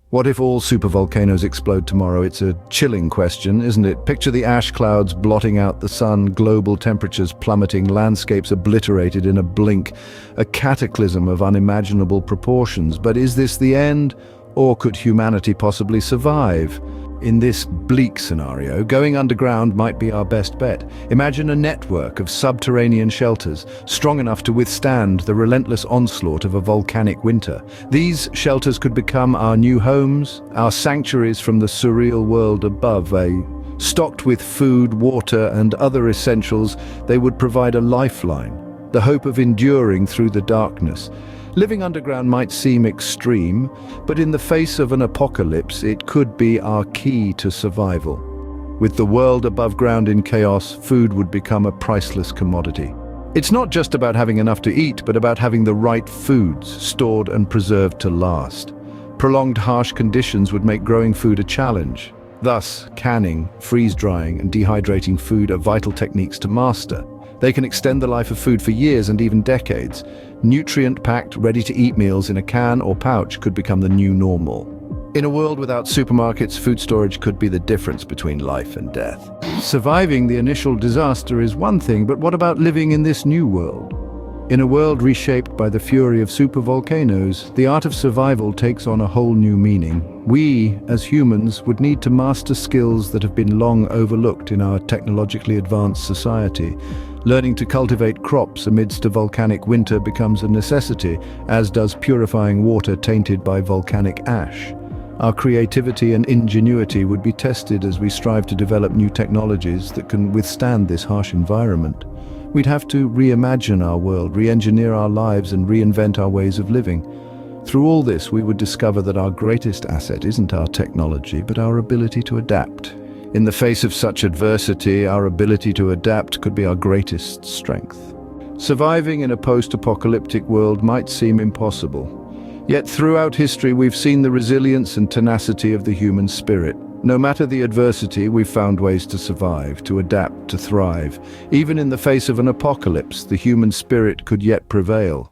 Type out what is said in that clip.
What if all supervolcanoes explode tomorrow? It's a chilling question, isn't it? Picture the ash clouds blotting out the sun, global temperatures plummeting, landscapes obliterated in a blink, a cataclysm of unimaginable proportions. But is this the end, or could humanity possibly survive? In this bleak scenario, going underground might be our best bet. Imagine a network of subterranean shelters, strong enough to withstand the relentless onslaught of a volcanic winter. These shelters could become our new homes, our sanctuaries from the surreal world above. Stocked with food, water, and other essentials, they would provide a lifeline, the hope of enduring through the darkness. Living underground might seem extreme, but in the face of an apocalypse, it could be our key to survival. With the world above ground in chaos, food would become a priceless commodity. It's not just about having enough to eat, but about having the right foods stored and preserved to last. Prolonged harsh conditions would make growing food a challenge. Thus, canning, freeze-drying, and dehydrating food are vital techniques to master. They can extend the life of food for years and even decades. Nutrient-packed, ready-to-eat meals in a can or pouch could become the new normal. In a world without supermarkets, food storage could be the difference between life and death. Surviving the initial disaster is one thing, but what about living in this new world? In a world reshaped by the fury of supervolcanoes, the art of survival takes on a whole new meaning. We, as humans, would need to master skills that have been long overlooked in our technologically advanced society. Learning to cultivate crops amidst a volcanic winter becomes a necessity, as does purifying water tainted by volcanic ash. Our creativity and ingenuity would be tested as we strive to develop new technologies that can withstand this harsh environment. We'd have to reimagine our world, re-engineer our lives, and reinvent our ways of living. Through all this, we would discover that our greatest asset isn't our technology, but our ability to adapt. In the face of such adversity, our ability to adapt could be our greatest strength. Surviving in a post-apocalyptic world might seem impossible. Yet throughout history, we've seen the resilience and tenacity of the human spirit. No matter the adversity, we've found ways to survive, to adapt, to thrive. Even in the face of an apocalypse, the human spirit could yet prevail.